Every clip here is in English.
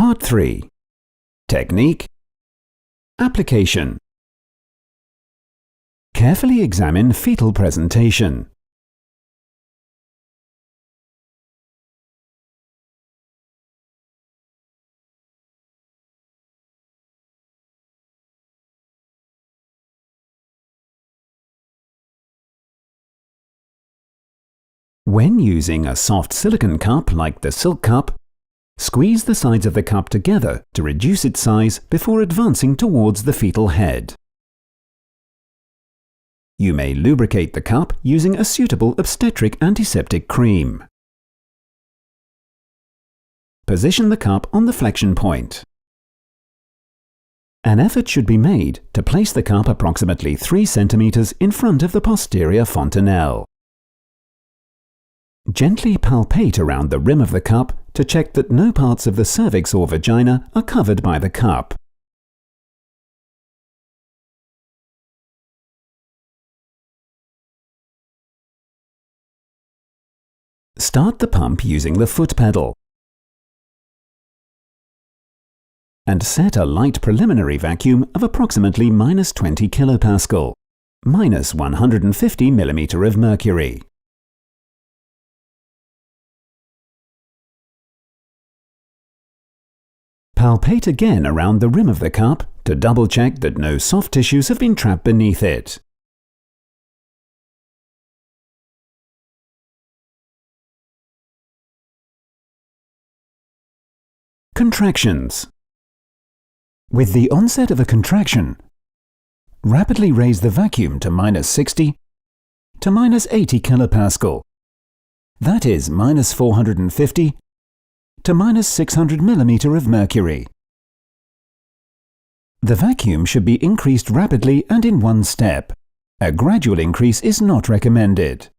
Part 3. Technique. Application. Carefully examine fetal presentation. When using a soft silicone cup like the Silk cup, squeeze the sides of the cup together to reduce its size before advancing towards the fetal head. You may lubricate the cup using a suitable obstetric antiseptic cream. Position the cup on the flexion point. An effort should be made to place the cup approximately 3 cm in front of the posterior fontanelle. Gently palpate around the rim of the cup to check that no parts of the cervix or vagina are covered by the cup. Start the pump using the foot pedal and set a light preliminary vacuum of approximately -20 kPa, -150 mm of mercury. Palpate again around the rim of the cup to double-check that no soft tissues have been trapped beneath it. Contractions. With the onset of a contraction, rapidly raise the vacuum to -60 to -80 kPa. That is -450 to -600 mm of mercury. The vacuum should be increased rapidly and in one step. A gradual increase is not recommended.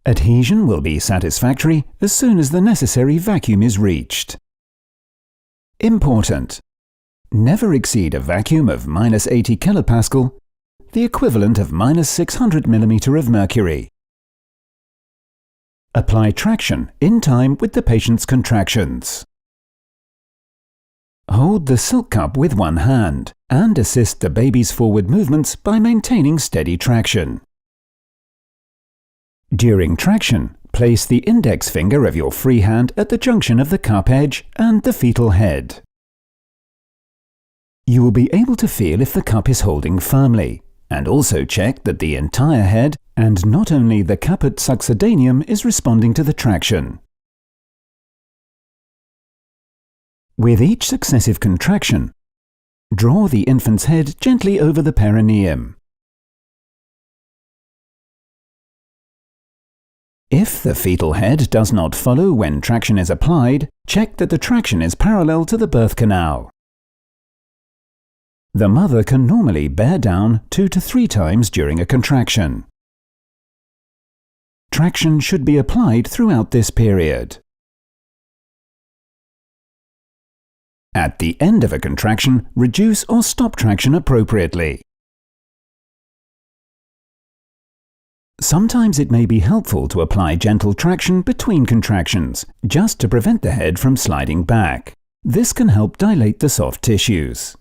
Adhesion will be satisfactory as soon as the necessary vacuum is reached. Important: never exceed a vacuum of -80 kPa, the equivalent of -600 mm of mercury. Apply traction in time with the patient's contractions. Hold the Silk cup with one hand and assist the baby's forward movements by maintaining steady traction. During traction, place the index finger of your free hand at the junction of the cup edge and the fetal head. You will be able to feel if the cup is holding firmly, and also check that the entire head and not only the caput succedaneum is responding to the traction. With each successive contraction, draw the infant's head gently over the perineum. If the fetal head does not follow when traction is applied, check that the traction is parallel to the birth canal. The mother can normally bear down 2 to 3 times during a contraction. Traction should be applied throughout this period. At the end of a contraction, reduce or stop traction appropriately. Sometimes it may be helpful to apply gentle traction between contractions, just to prevent the head from sliding back. This can help dilate the soft tissues.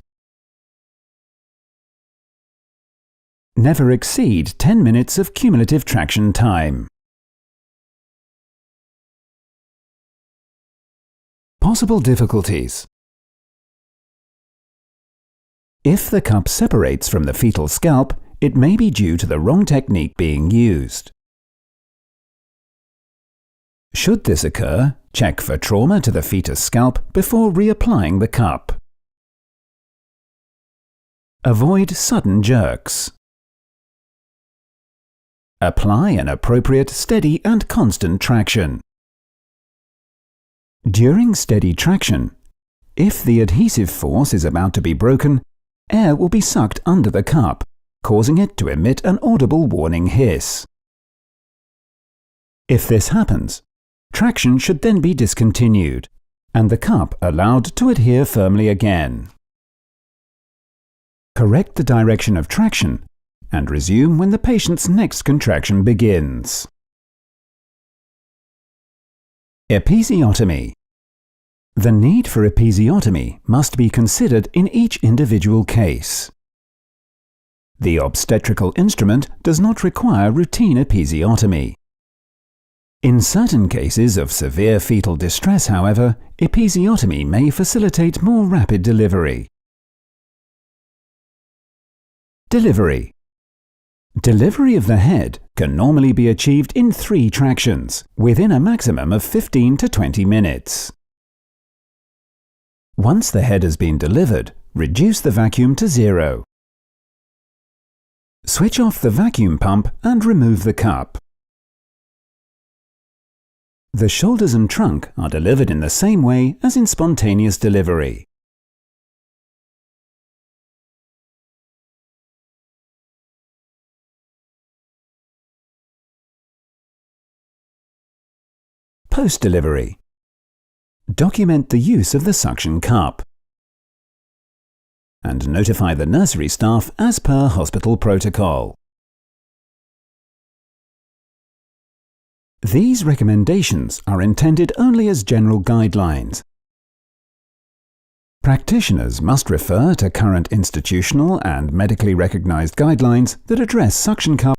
Never exceed 10 minutes of cumulative traction time. Possible difficulties. If the cup separates from the fetal scalp, it may be due to the wrong technique being used. Should this occur, check for trauma to the fetus scalp before reapplying the cup. Avoid sudden jerks. Apply an appropriate, steady and constant traction. During steady traction, if the adhesive force is about to be broken, air will be sucked under the cup, causing it to emit an audible warning hiss. If this happens, traction should then be discontinued, and the cup allowed to adhere firmly again. Correct the direction of traction and resume when the patient's next contraction begins. Episiotomy. The need for episiotomy must be considered in each individual case. The obstetrical instrument does not require routine episiotomy. In certain cases of severe fetal distress, however, episiotomy may facilitate more rapid delivery. Delivery. Delivery of the head can normally be achieved in 3 tractions, within a maximum of 15 to 20 minutes. Once the head has been delivered, reduce the vacuum to 0. Switch off the vacuum pump and remove the cup. The shoulders and trunk are delivered in the same way as in spontaneous delivery. Post-delivery. Document the use of the suction cup and notify the nursery staff as per hospital protocol. These recommendations are intended only as general guidelines. Practitioners must refer to current institutional and medically recognized guidelines that address suction cup